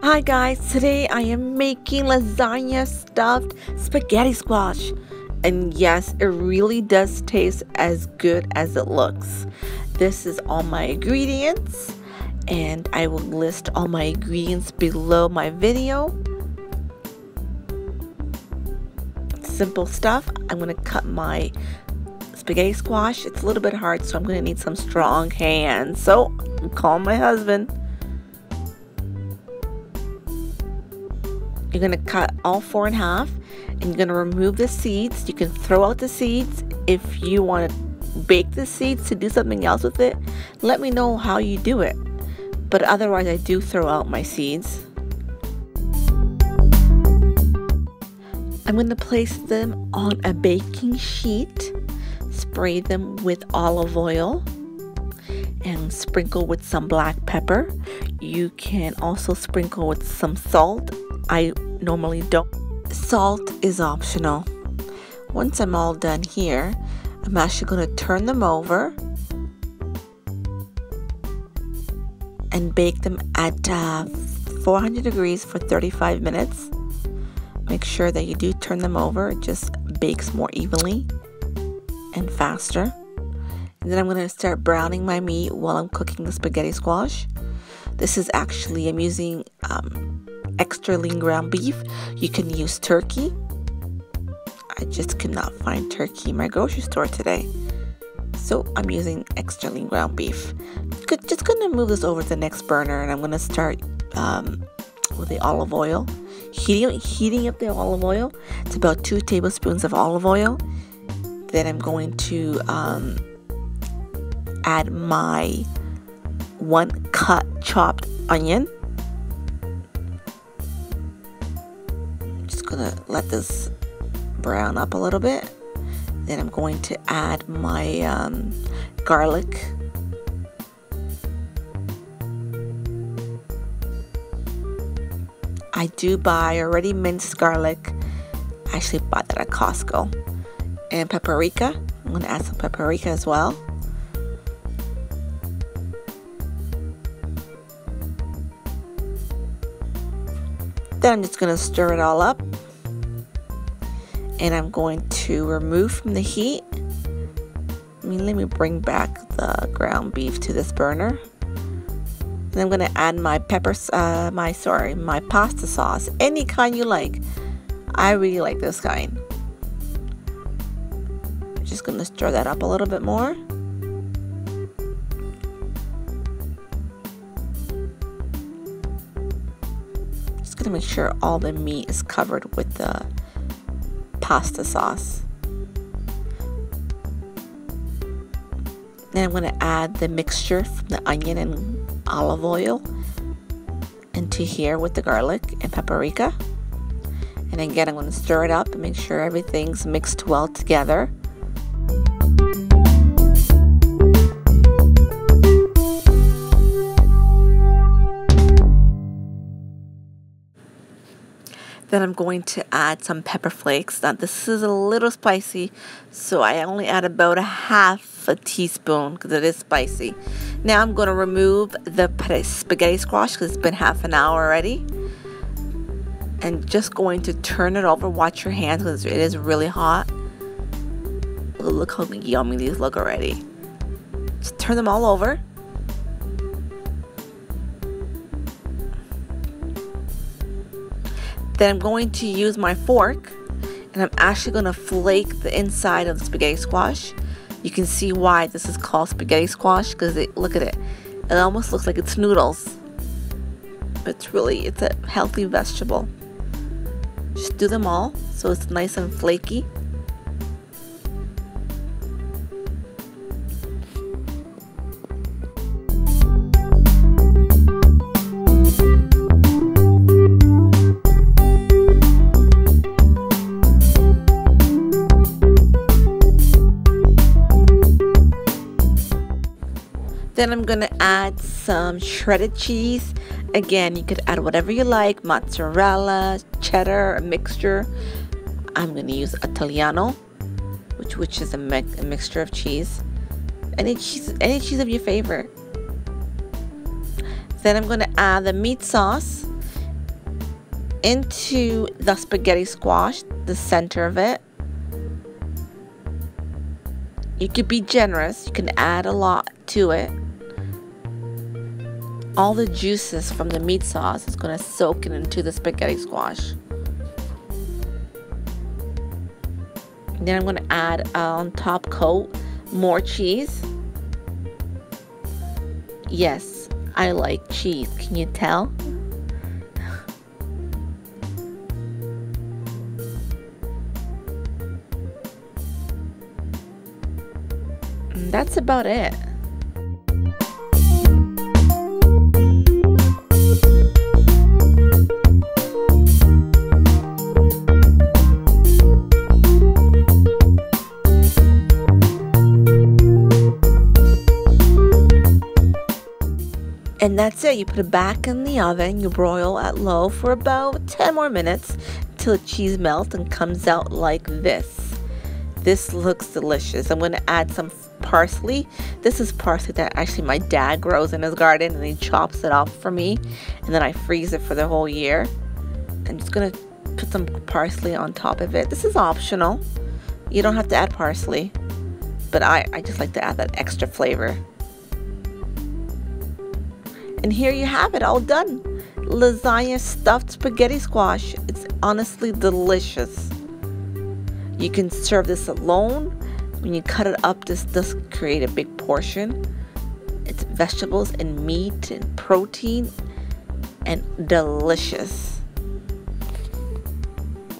Hi guys, today I am making lasagna stuffed spaghetti squash. And yes, it really does taste as good as it looks. This is all my ingredients, and I will list all my ingredients below my video. Simple stuff. I'm going to cut my spaghetti squash. It's a little bit hard, so I'm going to need some strong hands. So I'm calling my husband. You're going to cut all four in half, and you're going to remove the seeds. You can throw out the seeds. If you want to bake the seeds to do something else with it, let me know how you do it. But otherwise, I do throw out my seeds. I'm going to place them on a baking sheet, spray them with olive oil, and sprinkle with some black pepper. You can also sprinkle with some salt. I normally don't. Salt is optional. Once I'm all done here, I'm actually going to turn them over and bake them at 400 degrees for 35 minutes. Make sure that you do turn them over. It just bakes more evenly and faster. And then I'm going to start browning my meat while I'm cooking the spaghetti squash. This is actually, I'm using extra lean ground beef. You can use turkey. I just could not find turkey in my grocery store today, so I'm using extra lean ground beef. Just gonna move this over to the next burner, and I'm gonna start with the olive oil. Heating up the olive oil. It's about 2 tablespoons of olive oil. Then I'm going to add my 1 cut chopped onion. Just gonna let this brown up a little bit. Then I'm going to add my garlic. I do buy already minced garlic. I actually bought that at Costco. And paprika. I'm going to add some paprika as well. Then I'm just going to stir it all up. And I'm going to remove from the heat. Let me bring back the ground beef to this burner. And I'm going to add my my pasta sauce, any kind you like. I really like this kind. Just going to stir that up a little bit more. Just going to make sure all the meat is covered with the pasta sauce. Then I'm going to add the mixture from the onion and olive oil into here with the garlic and paprika. And again, I'm going to stir it up and make sure everything's mixed well together. Then I'm going to add some pepper flakes. Now this is a little spicy, so I only add about 1/2 teaspoon because it is spicy. Now I'm going to remove the spaghetti squash because it's been half an hour already. And just going to turn it over. Watch your hands because it is really hot. Oh, look how yummy these look already. Just turn them all over. Then I'm going to use my fork, and I'm actually going to flake the inside of the spaghetti squash. You can see why this is called spaghetti squash, because look at it. It almost looks like it's noodles. But it's a healthy vegetable. Just do them all so it's nice and flaky. Then I'm going to add some shredded cheese. Again, you could add whatever you like, mozzarella, cheddar, a mixture. I'm going to use Italiano, which is a mixture of cheese. Any cheese of your favorite. Then I'm going to add the meat sauce, into the spaghetti squash, the center of it. You could be generous. You can add a lot to it. All the juices from the meat sauce is going to soak it into the spaghetti squash. Then I'm going to add on top coat more cheese. Yes, I like cheese. Can you tell? And that's about it. And that's it. You put it back in the oven. You broil at low for about 10 more minutes until the cheese melts and comes out like this. This looks delicious. I'm going to add some parsley. This is parsley that actually my dad grows in his garden, and he chops it off for me, and then I freeze it for the whole year. I'm just going to put some parsley on top of it. This is optional. You don't have to add parsley, but I just like to add that extra flavor. And here you have it, all done. Lasagna stuffed spaghetti squash. It's honestly delicious. You can serve this alone. When you cut it up, this does create a big portion. It's vegetables and meat and protein and delicious.